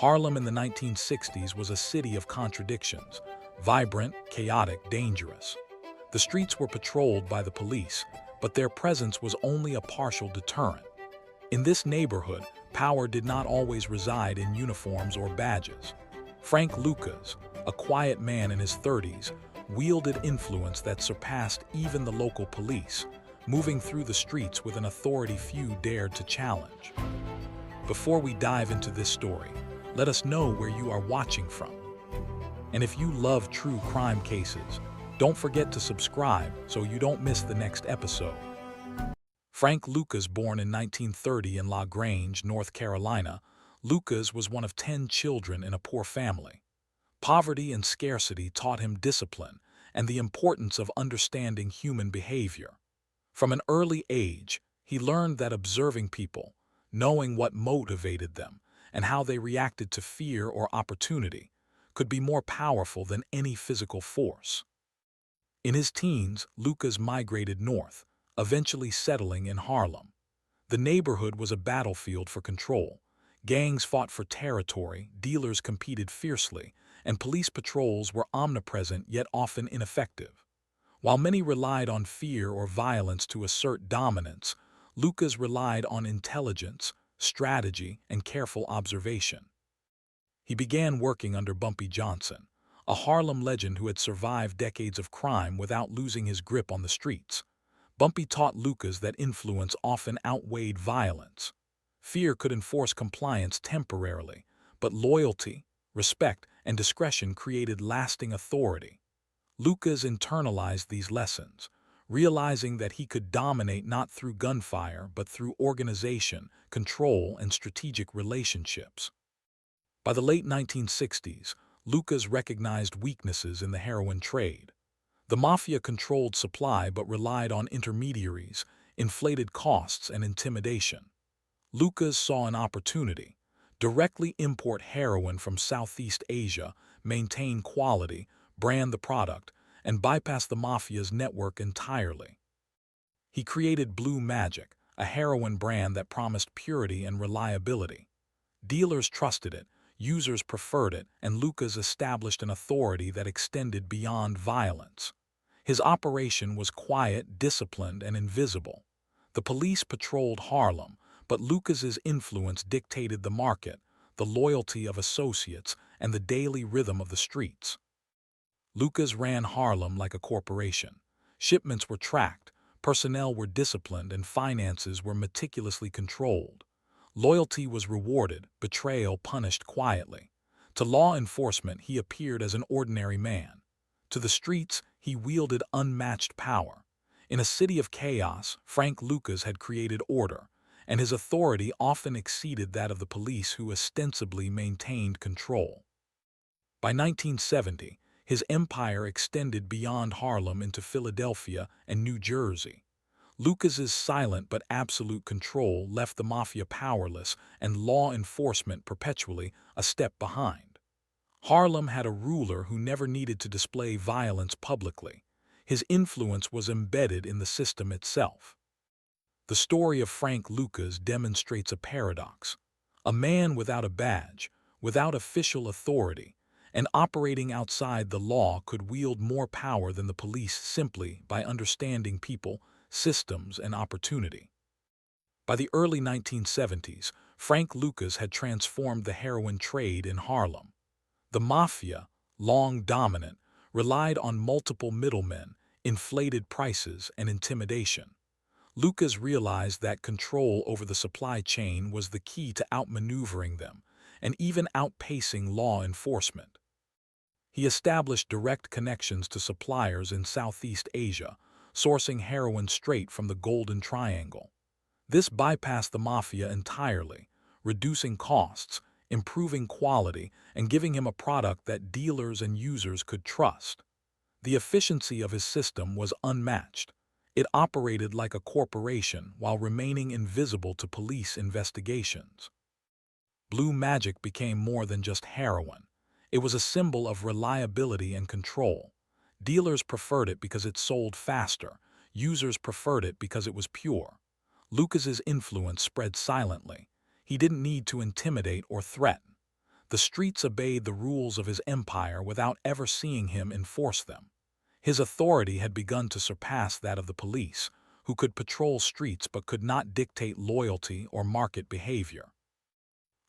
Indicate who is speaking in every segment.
Speaker 1: Harlem in the 1960s was a city of contradictions, vibrant, chaotic, dangerous. The streets were patrolled by the police, but their presence was only a partial deterrent. In this neighborhood, power did not always reside in uniforms or badges. Frank Lucas, a quiet man in his 30s, wielded influence that surpassed even the local police, moving through the streets with an authority few dared to challenge. Before we dive into this story, let us know where you are watching from. And if you love true crime cases, don't forget to subscribe so you don't miss the next episode. Frank Lucas, born in 1930 in La Grange, North Carolina, Lucas was one of 10 children in a poor family. Poverty and scarcity taught him discipline and the importance of understanding human behavior. From an early age, he learned that observing people, knowing what motivated them, and how they reacted to fear or opportunity, could be more powerful than any physical force. In his teens, Lucas migrated north, eventually settling in Harlem. The neighborhood was a battlefield for control. Gangs fought for territory, dealers competed fiercely, and police patrols were omnipresent yet often ineffective. While many relied on fear or violence to assert dominance, Lucas relied on intelligence, strategy, and careful observation. He began working under Bumpy Johnson, a Harlem legend who had survived decades of crime without losing his grip on the streets. Bumpy taught Lucas that influence often outweighed violence. Fear could enforce compliance temporarily, but loyalty, respect, and discretion created lasting authority. Lucas internalized these lessons, realizing that he could dominate not through gunfire but through organization, control, and strategic relationships. By the late 1960s, Lucas recognized weaknesses in the heroin trade. The mafia controlled supply but relied on intermediaries, inflated costs, and intimidation. Lucas saw an opportunity: directly import heroin from Southeast Asia, maintain quality, brand the product, and bypass the mafia's network entirely. He created Blue Magic, a heroin brand that promised purity and reliability. Dealers trusted it, users preferred it, and Lucas established an authority that extended beyond violence. His operation was quiet, disciplined, and invisible. The police patrolled Harlem, but Lucas's influence dictated the market, the loyalty of associates, and the daily rhythm of the streets. Lucas ran Harlem like a corporation. Shipments were tracked, personnel were disciplined, and finances were meticulously controlled. Loyalty was rewarded, betrayal punished quietly. To law enforcement, he appeared as an ordinary man. To the streets, he wielded unmatched power. In a city of chaos, Frank Lucas had created order, and his authority often exceeded that of the police, who ostensibly maintained control. By 1970, his empire extended beyond Harlem into Philadelphia and New Jersey. Lucas's silent but absolute control left the mafia powerless and law enforcement perpetually a step behind. Harlem had a ruler who never needed to display violence publicly. His influence was embedded in the system itself. The story of Frank Lucas demonstrates a paradox. A man without a badge, without official authority, and operating outside the law could wield more power than the police simply by understanding people, systems, and opportunity. By the early 1970s, Frank Lucas had transformed the heroin trade in Harlem. The mafia, long dominant, relied on multiple middlemen, inflated prices, and intimidation. Lucas realized that control over the supply chain was the key to outmaneuvering them, and even outpacing law enforcement. He established direct connections to suppliers in Southeast Asia, sourcing heroin straight from the Golden Triangle. This bypassed the mafia entirely, reducing costs, improving quality, and giving him a product that dealers and users could trust. The efficiency of his system was unmatched. It operated like a corporation while remaining invisible to police investigations. Blue Magic became more than just heroin. It was a symbol of reliability and control. Dealers preferred it because it sold faster. Users preferred it because it was pure. Lucas's influence spread silently. He didn't need to intimidate or threaten. The The streets obeyed the rules of his empire without ever seeing him enforce them. His authority had begun to surpass that of the police, who could patrol streets but could not dictate loyalty or market behavior.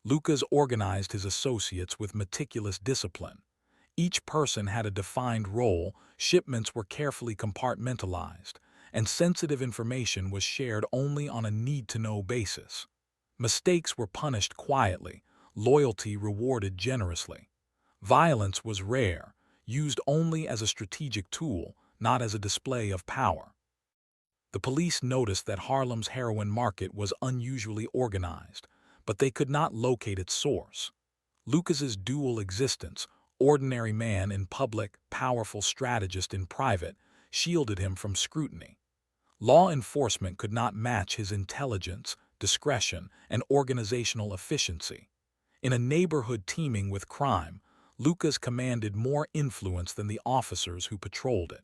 Speaker 1: Lucas organized his associates with meticulous discipline. Each person had a defined role, shipments were carefully compartmentalized, and sensitive information was shared only on a need-to-know basis. Mistakes were punished quietly, loyalty rewarded generously. Violence was rare, used only as a strategic tool, not as a display of power. The police noticed that Harlem's heroin market was unusually organized, but they could not locate its source. Lucas's dual existence, ordinary man in public, powerful strategist in private, shielded him from scrutiny. Law enforcement could not match his intelligence, discretion, and organizational efficiency. In a neighborhood teeming with crime, Lucas commanded more influence than the officers who patrolled it.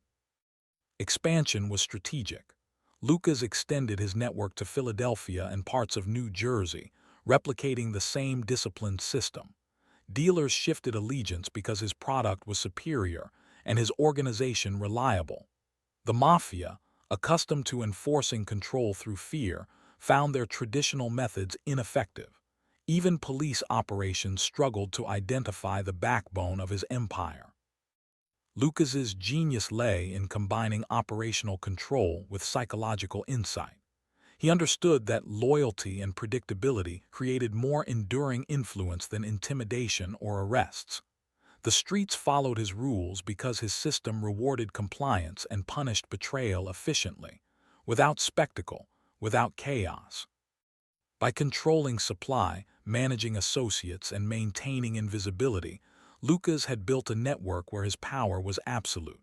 Speaker 1: Expansion was strategic. Lucas extended his network to Philadelphia and parts of New Jersey, replicating the same disciplined system. Dealers shifted allegiance because his product was superior and his organization reliable. The mafia, accustomed to enforcing control through fear, found their traditional methods ineffective. Even police operations struggled to identify the backbone of his empire. Lucas's genius lay in combining operational control with psychological insight. He understood that loyalty and predictability created more enduring influence than intimidation or arrests. The streets followed his rules because his system rewarded compliance and punished betrayal efficiently, without spectacle, without chaos. By controlling supply, managing associates, and maintaining invisibility, Lucas had built a network where his power was absolute.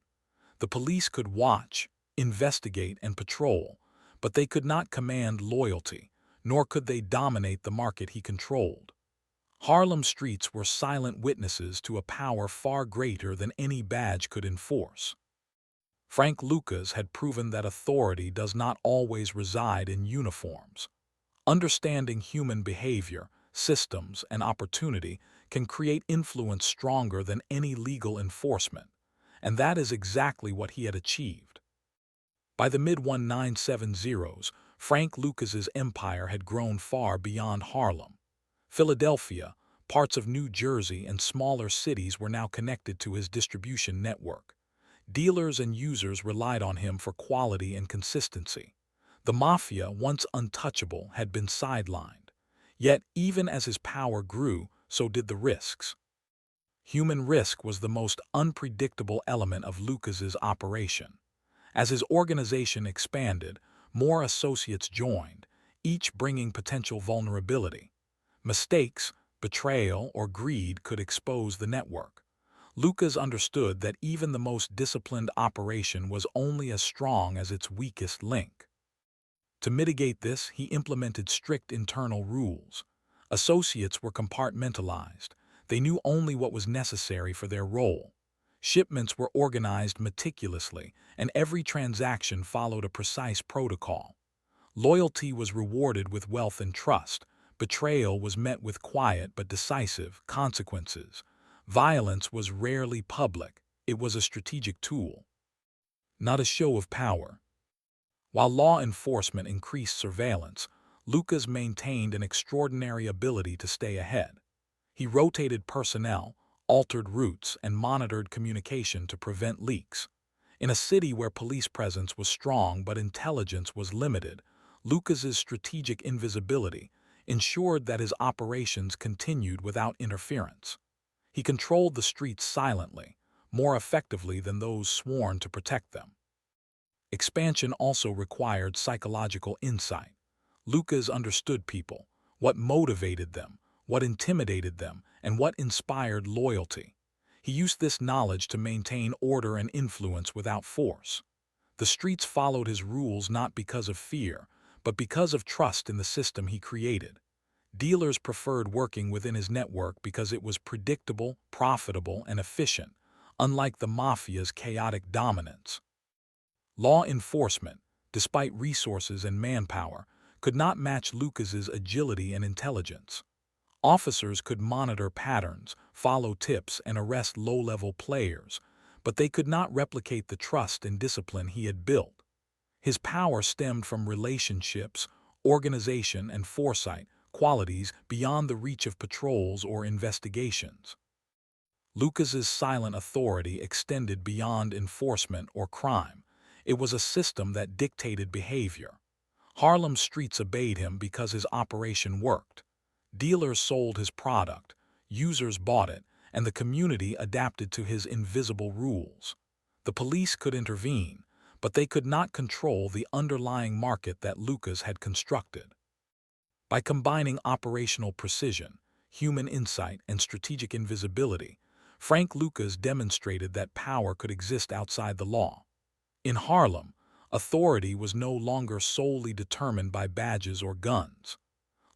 Speaker 1: The police could watch, investigate, and patrol, but they could not command loyalty, nor could they dominate the market he controlled. Harlem streets were silent witnesses to a power far greater than any badge could enforce. Frank Lucas had proven that authority does not always reside in uniforms. Understanding human behavior, systems, and opportunity can create influence stronger than any legal enforcement, and that is exactly what he had achieved. By the mid-1970s, Frank Lucas's empire had grown far beyond Harlem. Philadelphia, parts of New Jersey, and smaller cities were now connected to his distribution network. Dealers and users relied on him for quality and consistency. The mafia, once untouchable, had been sidelined. Yet, even as his power grew, so did the risks. Human risk was the most unpredictable element of Lucas's operation. As his organization expanded, more associates joined, each bringing potential vulnerability. Mistakes, betrayal, or greed could expose the network. Lucas understood that even the most disciplined operation was only as strong as its weakest link. To mitigate this, he implemented strict internal rules. Associates were compartmentalized. They knew only what was necessary for their role. Shipments were organized meticulously, and every transaction followed a precise protocol. Loyalty was rewarded with wealth and trust. Betrayal was met with quiet but decisive consequences. Violence was rarely public. It was a strategic tool, not a show of power. While law enforcement increased surveillance, Lucas maintained an extraordinary ability to stay ahead. He rotated personnel, altered routes, and monitored communication to prevent leaks. In a city where police presence was strong but intelligence was limited, Lucas's strategic invisibility ensured that his operations continued without interference. He controlled the streets silently, more effectively than those sworn to protect them. Expansion also required psychological insight. Lucas understood people, what motivated them, what intimidated them, and what inspired loyalty. He used this knowledge to maintain order and influence without force. The streets followed his rules not because of fear, but because of trust in the system he created. Dealers preferred working within his network because it was predictable, profitable, and efficient, unlike the mafia's chaotic dominance. Law enforcement, despite resources and manpower, could not match Lucas's agility and intelligence. Officers could monitor patterns, follow tips, and arrest low-level players, but they could not replicate the trust and discipline he had built. His power stemmed from relationships, organization, and foresight, qualities beyond the reach of patrols or investigations. Lucas's silent authority extended beyond enforcement or crime. It was a system that dictated behavior. Harlem's streets obeyed him because his operation worked. Dealers sold his product, users bought it, and the community adapted to his invisible rules. The police could intervene, but they could not control the underlying market that Lucas had constructed. By combining operational precision, human insight, and strategic invisibility, Frank Lucas demonstrated that power could exist outside the law. In Harlem, authority was no longer solely determined by badges or guns.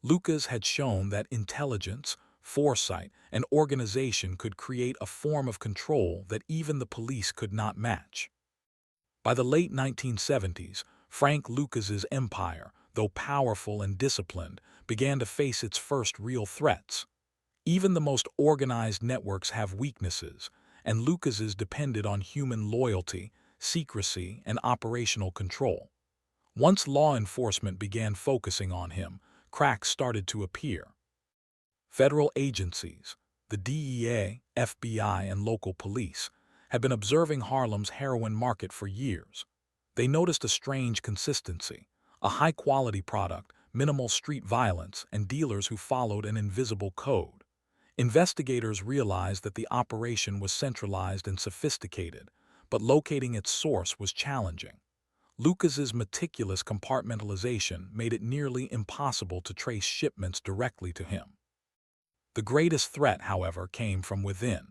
Speaker 1: Lucas had shown that intelligence, foresight, and organization could create a form of control that even the police could not match. By the late 1970s, Frank Lucas's empire, though powerful and disciplined, began to face its first real threats. Even the most organized networks have weaknesses, and Lucas's depended on human loyalty, secrecy, and operational control. Once law enforcement began focusing on him, cracks started to appear. Federal agencies, the DEA, FBI, and local police, had been observing Harlem's heroin market for years. They noticed a strange consistency, a high-quality product, minimal street violence, and dealers who followed an invisible code. Investigators realized that the operation was centralized and sophisticated, but locating its source was challenging. Lucas's meticulous compartmentalization made it nearly impossible to trace shipments directly to him. The greatest threat, however, came from within.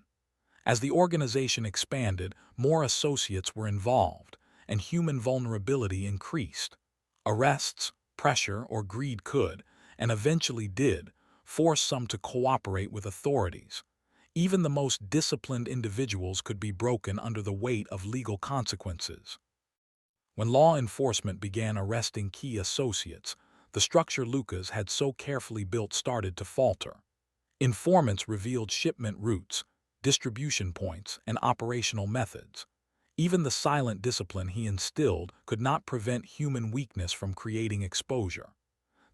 Speaker 1: As the organization expanded, more associates were involved, and human vulnerability increased. Arrests, pressure, or greed could, and eventually did, force some to cooperate with authorities. Even the most disciplined individuals could be broken under the weight of legal consequences. When law enforcement began arresting key associates, the structure Lucas had so carefully built started to falter. Informants revealed shipment routes, distribution points, and operational methods. Even the silent discipline he instilled could not prevent human weakness from creating exposure.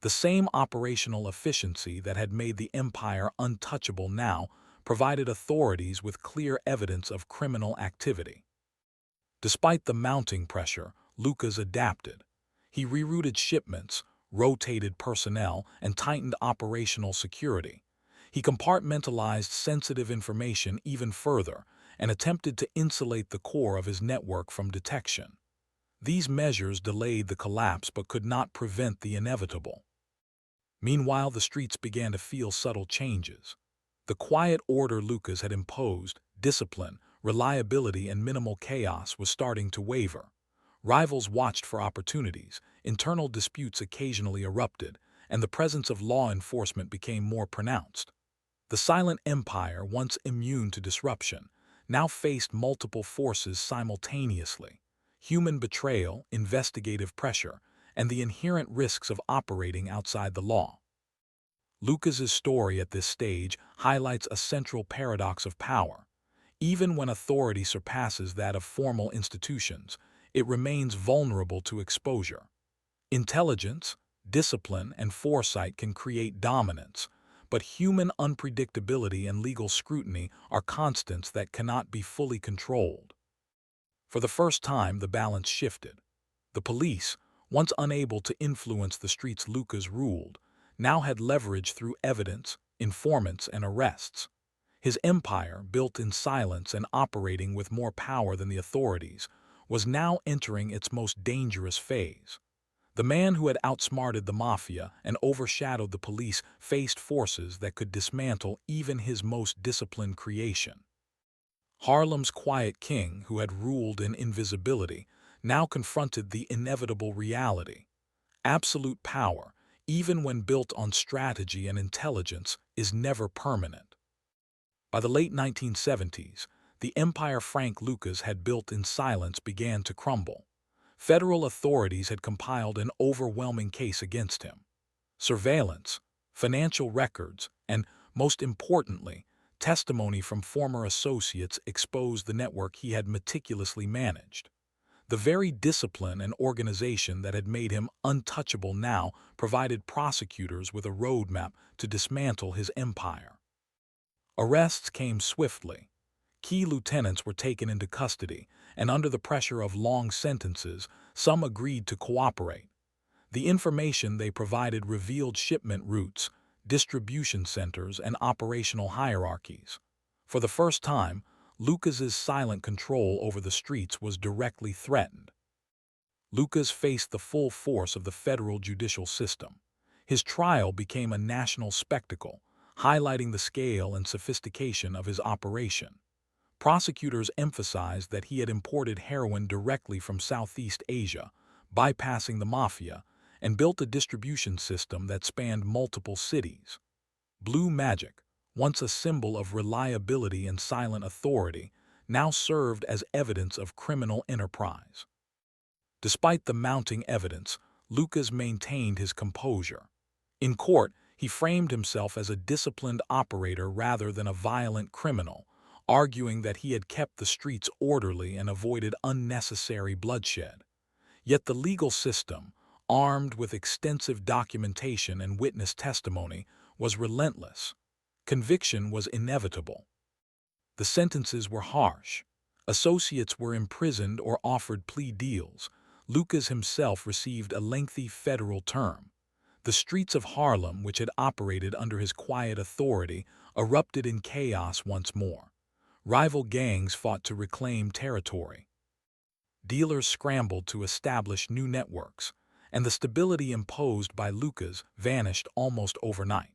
Speaker 1: The same operational efficiency that had made the empire untouchable now provided authorities with clear evidence of criminal activity. Despite the mounting pressure, Lucas adapted. He rerouted shipments, rotated personnel, and tightened operational security. He compartmentalized sensitive information even further and attempted to insulate the core of his network from detection. These measures delayed the collapse but could not prevent the inevitable. Meanwhile, the streets began to feel subtle changes. The quiet order Lucas had imposed, discipline, reliability, and minimal chaos was starting to waver. Rivals watched for opportunities, internal disputes occasionally erupted, and the presence of law enforcement became more pronounced. The silent empire, once immune to disruption, now faced multiple forces simultaneously: human betrayal, investigative pressure, and the inherent risks of operating outside the law. Lucas's story at this stage highlights a central paradox of power. Even when authority surpasses that of formal institutions, it remains vulnerable to exposure. Intelligence, discipline, and foresight can create dominance, but human unpredictability and legal scrutiny are constants that cannot be fully controlled. For the first time, the balance shifted. The police, once unable to influence the streets Lucas ruled, now had leverage through evidence, informants, and arrests. His empire, built in silence and operating with more power than the authorities, was now entering its most dangerous phase. The man who had outsmarted the mafia and overshadowed the police faced forces that could dismantle even his most disciplined creation. Harlem's quiet king, who had ruled in invisibility, now confronted the inevitable reality. Absolute power, even when built on strategy and intelligence, is never permanent. By the late 1970s, the empire Frank Lucas had built in silence began to crumble. Federal authorities had compiled an overwhelming case against him. Surveillance, financial records, and, most importantly, testimony from former associates exposed the network he had meticulously managed. The very discipline and organization that had made him untouchable now provided prosecutors with a roadmap to dismantle his empire. Arrests came swiftly. Key lieutenants were taken into custody, and under the pressure of long sentences, some agreed to cooperate. The information they provided revealed shipment routes, distribution centers, and operational hierarchies. For the first time, Lucas's silent control over the streets was directly threatened. Lucas faced the full force of the federal judicial system. His trial became a national spectacle, highlighting the scale and sophistication of his operation. Prosecutors emphasized that he had imported heroin directly from Southeast Asia, bypassing the mafia, and built a distribution system that spanned multiple cities. Blue Magic, once a symbol of reliability and silent authority, now served as evidence of criminal enterprise. Despite the mounting evidence, Lucas maintained his composure. In court, he framed himself as a disciplined operator rather than a violent criminal, arguing that he had kept the streets orderly and avoided unnecessary bloodshed. Yet the legal system, armed with extensive documentation and witness testimony, was relentless. Conviction was inevitable. The sentences were harsh. Associates were imprisoned or offered plea deals. Lucas himself received a lengthy federal term. The streets of Harlem, which had operated under his quiet authority, erupted in chaos once more. Rival gangs fought to reclaim territory. Dealers scrambled to establish new networks, and the stability imposed by Lucas vanished almost overnight.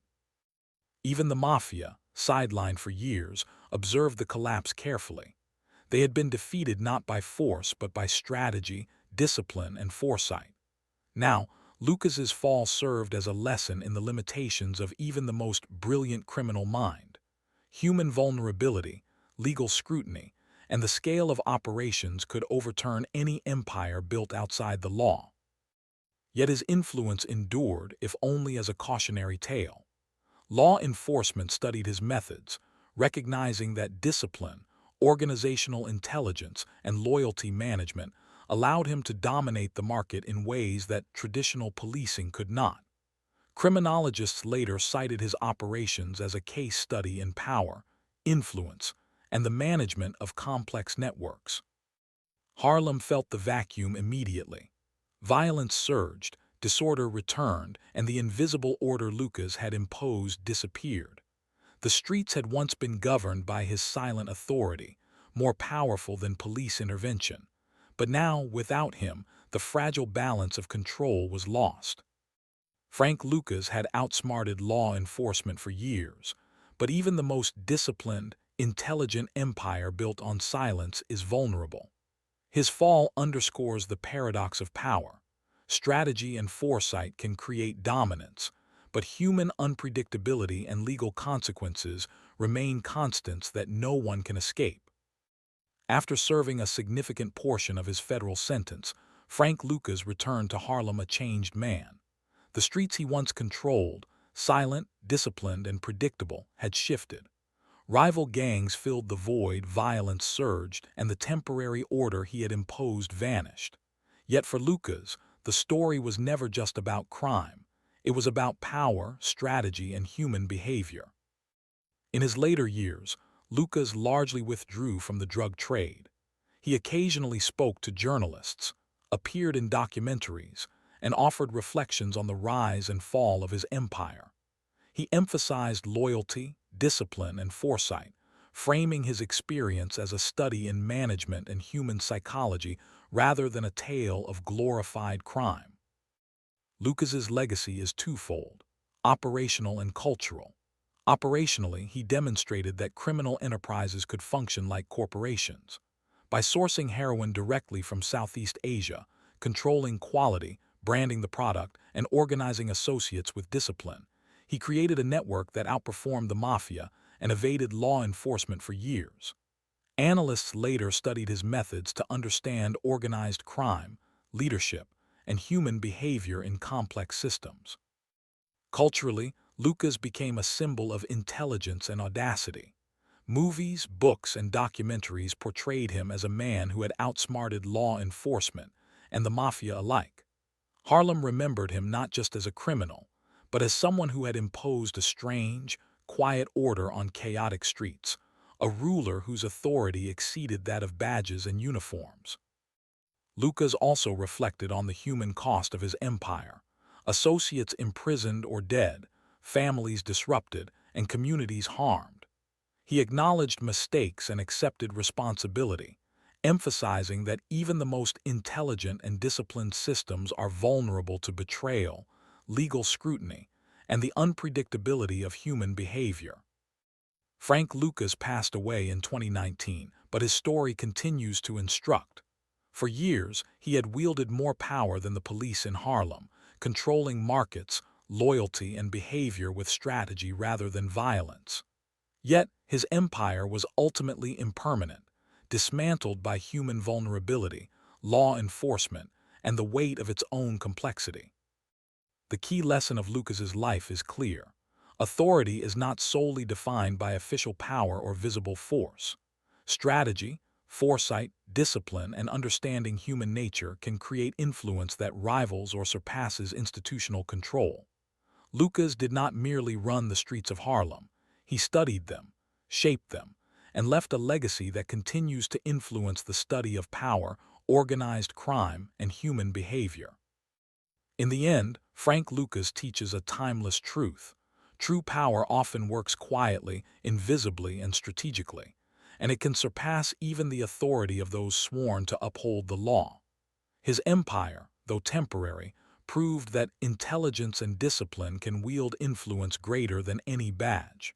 Speaker 1: Even the mafia, sidelined for years, observed the collapse carefully. They had been defeated not by force but by strategy, discipline, and foresight. Now, Lucas's fall served as a lesson in the limitations of even the most brilliant criminal mind. Human vulnerability, legal scrutiny, and the scale of operations could overturn any empire built outside the law. Yet his influence endured, if only as a cautionary tale. Law enforcement studied his methods, recognizing that discipline, organizational intelligence, and loyalty management allowed him to dominate the market in ways that traditional policing could not. Criminologists later cited his operations as a case study in power, influence, and the management of complex networks. Harlem felt the vacuum immediately. Violence surged, disorder returned, and the invisible order Lucas had imposed disappeared. The streets had once been governed by his silent authority, more powerful than police intervention. But now, without him, the fragile balance of control was lost. Frank Lucas had outsmarted law enforcement for years, but even the most disciplined, intelligent empire built on silence is vulnerable. His fall underscores the paradox of power. Strategy and foresight can create dominance, but human unpredictability and legal consequences remain constants that no one can escape. After serving a significant portion of his federal sentence, Frank Lucas returned to Harlem a changed man. The streets he once controlled, silent, disciplined, and predictable, had shifted. Rival gangs filled the void, violence surged, and the temporary order he had imposed vanished. Yet for Lucas, the story was never just about crime. It was about power, strategy, and human behavior. In his later years, Lucas largely withdrew from the drug trade. He occasionally spoke to journalists, appeared in documentaries, and offered reflections on the rise and fall of his empire. He emphasized loyalty, discipline, and foresight, framing his experience as a study in management and human psychology rather than a tale of glorified crime. Lucas's legacy is twofold: operational and cultural. Operationally, he demonstrated that criminal enterprises could function like corporations. By sourcing heroin directly from Southeast Asia, controlling quality, branding the product, and organizing associates with discipline, he created a network that outperformed the mafia and evaded law enforcement for years. Analysts later studied his methods to understand organized crime, leadership, and human behavior in complex systems. Culturally, Lucas became a symbol of intelligence and audacity. Movies, books, and documentaries portrayed him as a man who had outsmarted law enforcement and the mafia alike. Harlem remembered him not just as a criminal, but as someone who had imposed a strange, quiet order on chaotic streets, a ruler whose authority exceeded that of badges and uniforms. Lucas also reflected on the human cost of his empire: associates imprisoned or dead, families disrupted, and communities harmed. He acknowledged mistakes and accepted responsibility, emphasizing that even the most intelligent and disciplined systems are vulnerable to betrayal, legal scrutiny, and the unpredictability of human behavior. Frank Lucas passed away in 2019, but his story continues to instruct. For years, he had wielded more power than the police in Harlem, controlling markets, loyalty, and behavior with strategy rather than violence. Yet, his empire was ultimately impermanent, dismantled by human vulnerability, law enforcement, and the weight of its own complexity. The key lesson of Lucas's life is clear. Authority is not solely defined by official power or visible force. Strategy, foresight, discipline, and understanding human nature can create influence that rivals or surpasses institutional control. Lucas did not merely run the streets of Harlem. He studied them, shaped them, and left a legacy that continues to influence the study of power, organized crime, and human behavior. In the end, Frank Lucas teaches a timeless truth. True power often works quietly, invisibly, and strategically, and it can surpass even the authority of those sworn to uphold the law. His empire, though temporary, proved that intelligence and discipline can wield influence greater than any badge.